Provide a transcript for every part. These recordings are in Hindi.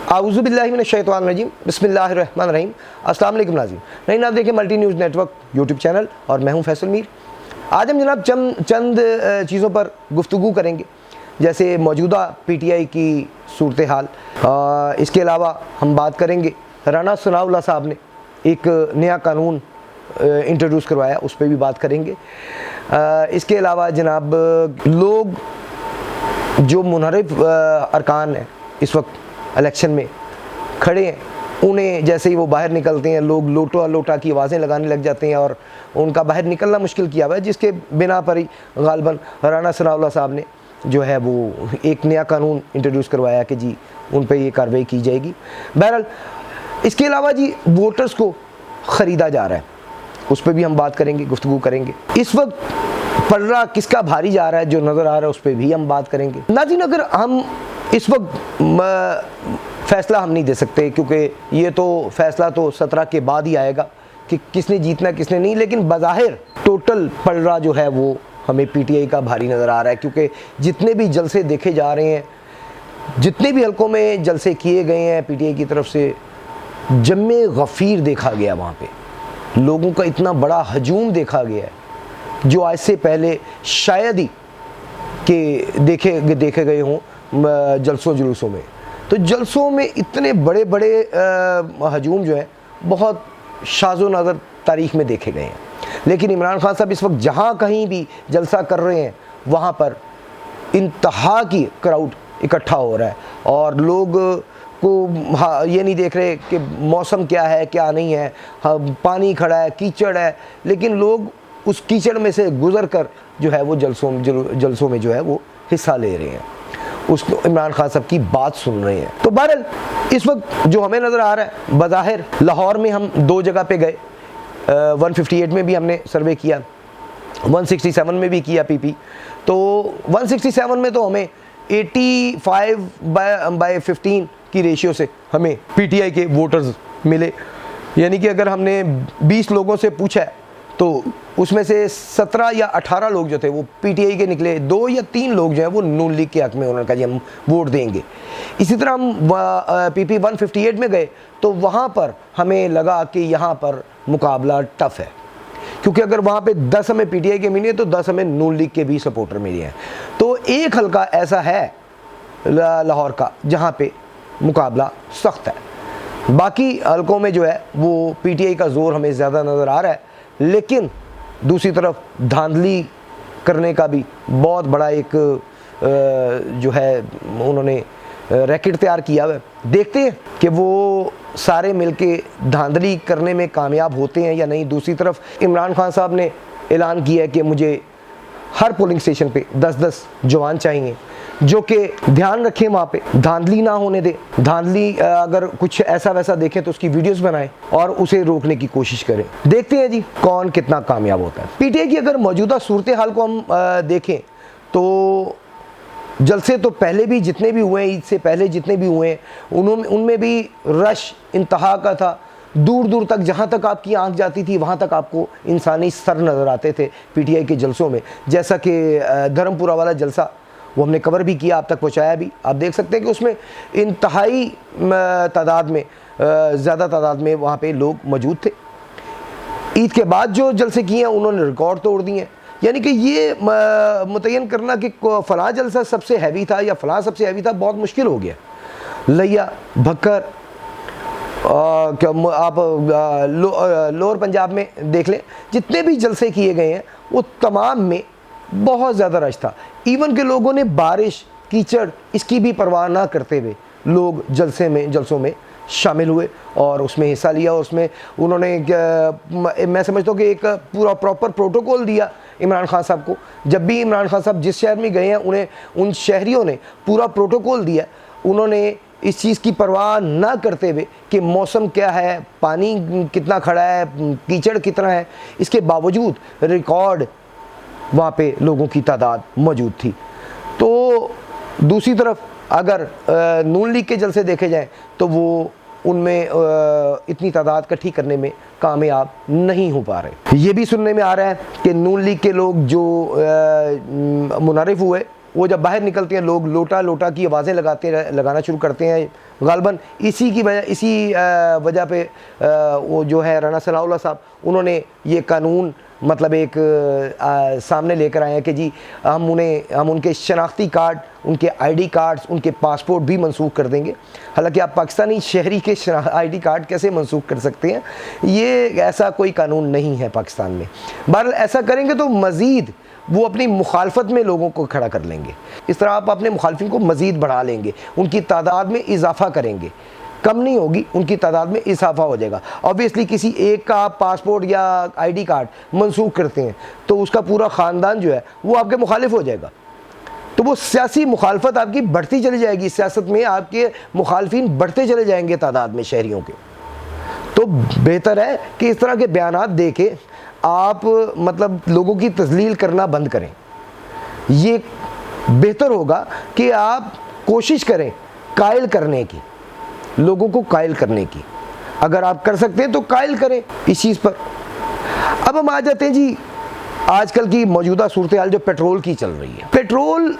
आऊज़ुबिल्लाहि मिनश्शैतानिर्रजीम बिस्मिल्लाहिर्रहमानिर्रहीम। अस्सलाम वालेकुम नाज़रीन, नहीं ना देखें multi news network YouTube channel और मैं हूं फैसल मीर। आज हम जनाब चंद चीज़ों पर गुफ्तगू करेंगे, जैसे मौजूदा पीटीआई की सूरत हाल। इसके अलावा हम बात करेंगे राना सनाउल्लाह साहब ने एक नया कानून इंट्रोड्यूस करवाया, उस पर भी बात करेंगे। इसके अलावा जनाब लोग जो मुनहरिफ अरकान हैं इस वक्त इलेक्शन में खड़े हैं, उन्हें जैसे ही वो बाहर निकलते हैं लोग लोटा लोटा की आवाज़ें लगाने लग जाते हैं और उनका बाहर निकलना मुश्किल किया हुआ है, जिसके बिना पर ही गालबन राना सनाउल्लाह साहब ने जो है वो एक नया कानून इंट्रोड्यूस करवाया कि जी उन पर ये कार्रवाई की जाएगी। बहरहाल इसके अलावा जी वोटर्स को ख़रीदा जा रहा है, उस पर भी हम बात करेंगे, गुफ्तगू करेंगे। इस वक्त पलड़ा किसका भारी जा रहा है जो नज़र आ रहा है, उस पर भी हम बात करेंगे। नाज़रीन, अगर हम इस वक्त फ़ैसला हम नहीं दे सकते, क्योंकि ये तो फ़ैसला तो 17 के बाद ही आएगा कि किसने जीतना किसने नहीं, लेकिन बज़ाहिर टोटल पलड़ा जो है वो हमें पीटीआई का भारी नज़र आ रहा है, क्योंकि जितने भी जलसे देखे जा रहे हैं, जितने भी हलकों में जलसे किए गए हैं पीटीआई की तरफ से, जम्मे गफ़ीर देखा गया, वहाँ पे लोगों का इतना बड़ा हजूम देखा गया है जो आज से पहले शायद ही कि देखे गए हों जलसों जुलूसों में। तो जलसों में इतने बड़े बड़े हजूम जो है बहुत शाज़ो नज़र तारीख़ में देखे गए हैं, लेकिन इमरान खान साहब इस वक्त जहाँ कहीं भी जलसा कर रहे हैं वहाँ पर इंतहा की क्राउड इकट्ठा हो रहा है और लोग को ये नहीं देख रहे कि मौसम क्या है क्या नहीं है, पानी खड़ा है, कीचड़ है, लेकिन लोग उस कीचड़ में से गुज़र कर जो है वो जलसों में जो है वो हिस्सा ले रहे हैं, उसको इमरान खान साहब की बात सुन रहे हैं। तो बहरहाल इस वक्त जो हमें नज़र आ रहा है, बज़ाहिर लाहौर में हम 2 जगह पे गए, 158 में भी हमने सर्वे किया, 167 में भी किया पीपी। तो 167 में तो हमें 85/15 की रेशियो से हमें पीटीआई के वोटर्स मिले, यानी कि अगर हमने 20 लोगों से पूछा है तो उसमें से 17 या 18 लोग जो थे वो पीटीआई के निकले, 2 या 3 लोग जो हैं वो नून लीग के हक में उन्होंने कहा जी हम वोट देंगे। इसी तरह हम पीपी 158 में गए तो वहाँ पर हमें लगा कि यहाँ पर मुकाबला टफ़ है, क्योंकि अगर वहाँ पे 10 हमें पीटीआई के मिले तो 10 हमें नून लीग के भी सपोर्टर मिले हैं। तो एक हल्का ऐसा है लाहौर का जहाँ पे मुकाबला सख्त है, बाकी हल्कों में जो है वो पीटीआई का ज़ोर हमें ज़्यादा नज़र आ रहा है, लेकिन दूसरी तरफ धांधली करने का भी बहुत बड़ा एक जो है उन्होंने रैकेट तैयार किया है। देखते हैं कि वो सारे मिलके धांधली करने में कामयाब होते हैं या नहीं। दूसरी तरफ इमरान खान साहब ने ऐलान किया है कि मुझे हर पोलिंग स्टेशन पे 10-10 जवान चाहिए जो कि ध्यान रखें, वहाँ पे धांधली ना होने दे। धांधली अगर कुछ ऐसा वैसा देखें तो उसकी वीडियोस बनाएं और उसे रोकने की कोशिश करें। देखते हैं जी कौन कितना कामयाब होता है। पीटीआई की अगर मौजूदा सूरत हाल को हम देखें तो जलसे तो पहले भी जितने भी हुए हैं, ईद से पहले जितने भी हुए हैं, उनमें भी रश इंतहा का था। दूर दूर तक, जहाँ तक आपकी आंख जाती थी वहाँ तक आपको इंसानी सर नज़र आते थे पीटीआई के जलसों में। जैसा कि धर्मपुरा वाला जलसा वो हमने कवर भी किया, आप तक पहुँचाया भी। आप देख सकते हैं कि उसमें इंतहाई तादाद में, ज़्यादा तादाद में वहाँ पे लोग मौजूद थे। ईद के बाद जो जलसे किए हैं उन्होंने रिकॉर्ड तोड़ दिए हैं, यानी कि ये मुतय्यन करना कि फ़लाँ जलसा सबसे हैवी था या फ़लाँ सबसे हैवी था बहुत मुश्किल हो गया। लिया, भक्कर, आप लोअर पंजाब में देख लें, जितने भी जलसे किए गए हैं वो तमाम में बहुत ज़्यादा रश था। इवन के लोगों ने बारिश, कीचड़, इसकी भी परवाह ना करते हुए लोग जलसों में शामिल हुए और उसमें हिस्सा लिया। उसमें उन्होंने मैं समझता हूँ कि एक पूरा प्रॉपर प्रोटोकॉल दिया इमरान खान साहब को। जब भी इमरान खान साहब जिस शहर में गए हैं उन्हें उन शहरियों ने पूरा प्रोटोकॉल दिया। उन्होंने इस चीज़ की परवाह ना करते हुए कि मौसम क्या है, पानी कितना खड़ा है, कीचड़ कितना है, इसके बावजूद रिकॉर्ड वहाँ पे लोगों की तादाद मौजूद थी। तो दूसरी तरफ अगर नून लीग के जलसे देखे जाएं तो वो उनमें इतनी तादाद इकट्ठी करने में कामयाब नहीं हो पा रहे। ये भी सुनने में आ रहा है कि नून लीग के लोग जो मुनारिफ हुए वो जब बाहर निकलते हैं लोग लोटा लोटा की आवाज़ें लगाना शुरू करते हैं गालबन इसी की वजह, इसी वजह पे वो जो है राना सनाउल्लाह साहब, उन्होंने ये कानून मतलब एक सामने लेकर आए हैं कि जी हम उनके शनाख्ती कार्ड, उनके आईडी कार्ड्स, उनके पासपोर्ट भी मनसूख कर देंगे। हालांकि आप पाकिस्तानी शहरी के आईडी कार्ड कैसे मनसूख कर सकते हैं, ये ऐसा कोई कानून नहीं है पाकिस्तान में। बहरहाल ऐसा करेंगे तो मज़ीद वो अपनी मुखालफत में लोगों को खड़ा कर लेंगे। इस तरह आप अपने मुखालफिन को मज़ीद बढ़ा लेंगे, उनकी तादाद में इजाफा करेंगे, कम नहीं होगी, उनकी तादाद में इजाफा हो जाएगा। ऑब्वियसली किसी एक का आप पासपोर्ट या आईडी कार्ड मनसूख करते हैं तो उसका पूरा ख़ानदान जो है वो आपके मुखालिफ हो जाएगा, तो वो सियासी मुखालफत आपकी बढ़ती चली जाएगी। सियासत में आपके मुखालफिन बढ़ते चले जाएंगे तादाद में शहरियों के। तो बेहतर है कि इस तरह के बयानात दे के आप मतलब लोगों की तजलील करना बंद करें। ये बेहतर होगा कि आप कोशिश करें कायल करने की, लोगों को कायल करने की। अगर आप कर सकते हैं तो कायल करें इस चीज़ पर। अब हम आ जाते हैं जी आजकल की मौजूदा सूरत हाल जो पेट्रोल की चल रही है। पेट्रोल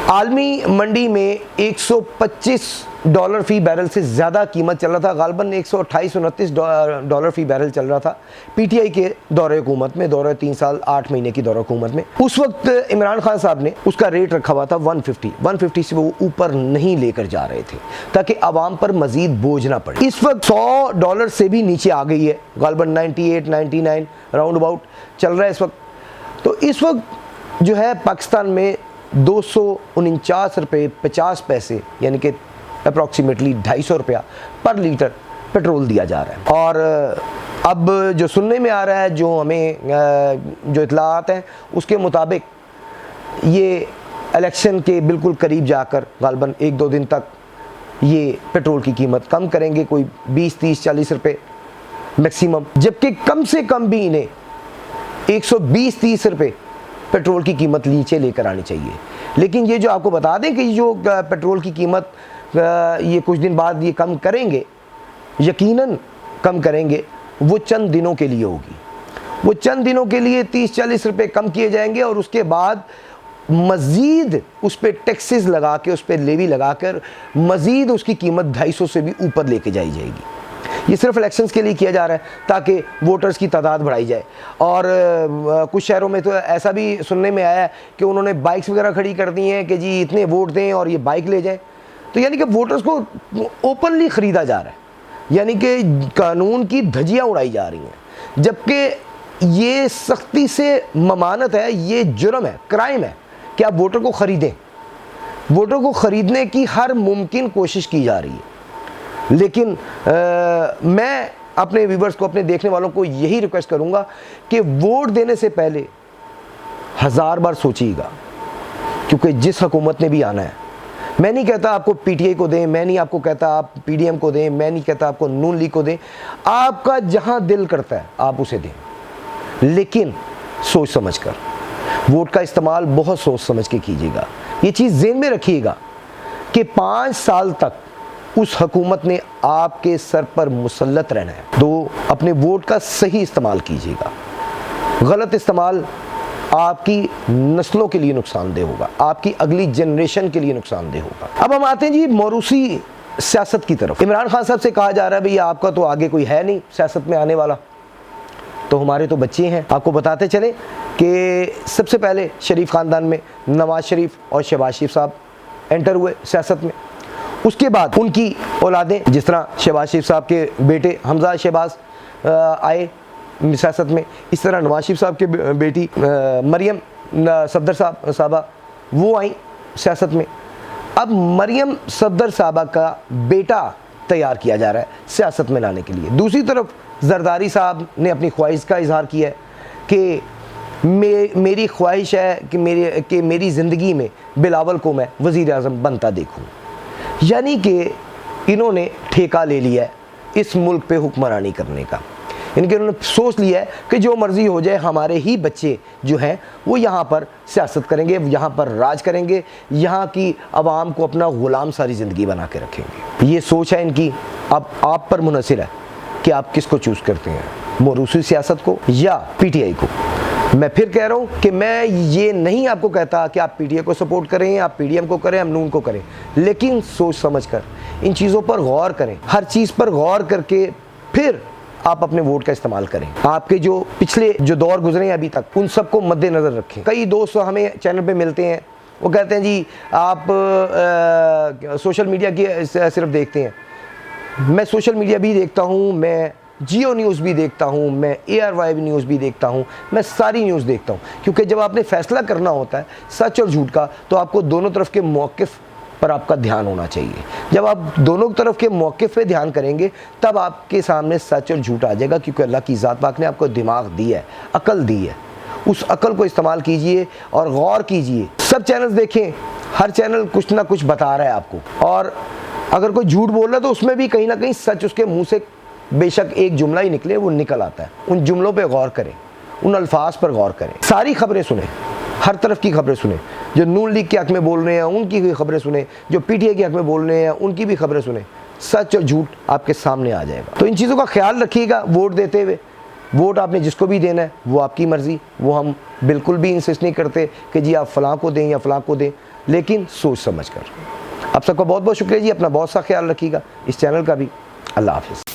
आलमी मंडी में $125 फ़ी बैरल से ज़्यादा कीमत चल रहा था, गालबन 128-129 डॉलर फ़ी बैरल चल रहा था पीटीआई के दौरे हुकूमत में, दौरे 3 साल 8 महीने की दौरे हुकूमत में। उस वक्त इमरान खान साहब ने उसका रेट रखा हुआ था 150 से वो ऊपर नहीं लेकर जा रहे थे ताकि आवाम पर मज़ीद बोझ ना पड़े। इस वक्त $100 से भी नीचे आ गई है, गालबन 98-99 राउंड अबाउट चल रहा है इस वक्त। तो इस वक्त जो है पाकिस्तान में 249 रुपये 50 पैसे यानी कि अप्रॉक्सीमेटली 250 रुपया पर लीटर पेट्रोल दिया जा रहा है। और अब जो सुनने में आ रहा है, जो हमें जो इतलात हैं उसके मुताबिक ये इलेक्शन के बिल्कुल करीब जाकर गालबन 1-2 दिन तक ये पेट्रोल की कीमत कम करेंगे, कोई 20-30-40 रुपये मैक्सिमम, जबकि कम से कम भी इन्हें 120-130 रुपये पेट्रोल की कीमत नीचे लेकर आनी चाहिए। लेकिन ये जो आपको बता दें कि जो पेट्रोल की कीमत ये कुछ दिन बाद ये कम करेंगे, यकीनन कम करेंगे, वो चंद दिनों के लिए होगी। वो चंद दिनों के लिए 30-40 रुपये कम किए जाएंगे और उसके बाद मज़ीद उस पर टैक्सेस लगा के, उस पर लेवी लगा कर मज़ीद उसकी कीमत 250 से भी ऊपर लेके जाई जाएगी। ये सिर्फ इलेक्शंस के लिए किया जा रहा है ताकि वोटर्स की तादाद बढ़ाई जाए। और कुछ शहरों में तो ऐसा भी सुनने में आया है कि उन्होंने बाइक्स वगैरह खड़ी कर दी हैं कि जी इतने वोट दें और ये बाइक ले जाएं। तो यानी कि वोटर्स को ओपनली ख़रीदा जा रहा है, यानी कि कानून की धज्जियाँ उड़ाई जा रही हैं, जबकि ये सख्ती से ममानत है, ये जुर्म है, क्राइम है कि आप वोटर को ख़रीदें। वोटर को ख़रीदने की हर मुमकिन कोशिश की जा रही है। लेकिन मैं अपने व्यूवर्स को, अपने देखने वालों को यही रिक्वेस्ट करूंगा कि वोट देने से पहले 1000 बार सोचिएगा, क्योंकि जिस हुकूमत ने भी आना है, मैं नहीं कहता आपको पीटीआई को दें, मैं नहीं आपको कहता आप पीडीएम को दें, मैं नहीं कहता आपको नून लीग को दें, आपका जहां दिल करता है आप उसे दें, लेकिन सोच समझ कर। वोट का इस्तेमाल बहुत सोच समझ के कीजिएगा। ये चीज़ ज़हन में रखिएगा कि 5 साल तक उस हुकूमत ने आपके सर पर मुसल्लत रहना है, तो अपने वोट का सही इस्तेमाल कीजिएगा। गलत इस्तेमाल आपकी नस्लों के लिए नुकसानदेह होगा, आपकी अगली जनरेशन के लिए नुकसानदेह होगा। अब हम आते हैं जी मौरूसी सियासत की तरफ। इमरान खान साहब से कहा जा रहा है भैया आपका तो आगे कोई है नहीं सियासत में आने वाला, तो हमारे तो बच्चे हैं। आपको बताते चले कि सबसे पहले शरीफ ख़ानदान में नवाज शरीफ और शहबाज शरीफ साहब एंटर हुए सियासत में। उसके बाद उनकी औलादें, जिस तरह शहबाज शरीफ साहब के बेटे हमजा शहबाज आए सियासत में, इस तरह नवाज शरीफ साहब के बेटी मरियम सफदर साहबा वो आई सियासत में। अब मरियम सफदर साहबा का बेटा तैयार किया जा रहा है सियासत में लाने के लिए। दूसरी तरफ जरदारी साहब ने अपनी ख्वाहिश का इजहार किया है कि मेरी ख्वाहिश है कि मेरी ज़िंदगी में बिलावल को मैं वज़ीर आज़म बनता देखूँ। यानी कि इन्होंने ठेका ले लिया है इस मुल्क पे हुक्मरानी करने का। यानी कि उन्होंने सोच लिया है कि जो मर्ज़ी हो जाए, हमारे ही बच्चे जो हैं वो यहाँ पर सियासत करेंगे, यहाँ पर राज करेंगे, यहाँ की आवाम को अपना ग़ुलाम सारी ज़िंदगी बना के रखेंगे। ये सोच है इनकी। अब आप पर मुनहसिर है कि आप किसको चूज़ करते हैं, मौरूसी सियासत को या पीटीआई को। मैं फिर कह रहा हूँ कि मैं ये नहीं आपको कहता कि आप पीटीआई को सपोर्ट करें, आप पीडीएम को करें, आप नून को करें, लेकिन सोच समझ कर इन चीज़ों पर गौर करें, हर चीज़ पर गौर करके फिर आप अपने वोट का इस्तेमाल करें। आपके जो पिछले जो दौर गुजरे हैं अभी तक, उन सबको मद्देनज़र रखें। कई दोस्त हमें चैनल पे मिलते हैं, वो कहते हैं जी आप सोशल मीडिया की सिर्फ देखते हैं। मैं सोशल मीडिया भी देखता हूँ, मैं जियो न्यूज़ भी देखता हूँ, मैं ARY न्यूज़ भी देखता हूँ, मैं सारी न्यूज़ देखता हूँ। क्योंकि जब आपने फैसला करना होता है सच और झूठ का, तो आपको दोनों तरफ के मौक़िफ़ पर आपका ध्यान होना चाहिए। जब आप दोनों तरफ के मौक़िफ़ पे ध्यान करेंगे तब आपके सामने सच और झूठ आ जाएगा, क्योंकि अल्लाह की ज़ात पाक ने आपको दिमाग दिया है, अकल दी है। उस अकल को इस्तेमाल कीजिए और गौर कीजिए। सब चैनल्स देखें, हर चैनल कुछ ना कुछ बता रहा है आपको, और अगर कोई झूठ बोल रहा है तो उसमें भी कहीं ना कहीं सच उसके मुंह से बेशक एक जुमला ही निकले, वो निकल आता है। उन जुमलों पे गौर करें, उन अल्फाज पर गौर करें, सारी खबरें सुने, हर तरफ की खबरें सुने। जो नून लीग के हक में बोल रहे हैं उनकी भी खबरें सुने, जो PTI के हक में बोल रहे हैं उनकी भी खबरें सुने। सच और झूठ आपके सामने आ जाएगा। तो इन चीज़ों का ख्याल रखिएगा वोट देते हुए। वोट आपने जिसको भी देना है वो आपकी मर्ज़ी, वो हम बिल्कुल भी इंसिस्ट नहीं करते कि जी आप फ़लाँ को दें या फ़लाँ को दें, लेकिन सोच समझ कर। आप सबका बहुत बहुत शुक्रिया जी। अपना बहुत सा ख्याल रखिएगा, इस चैनल का भी। अल्लाह हाफ़िज़।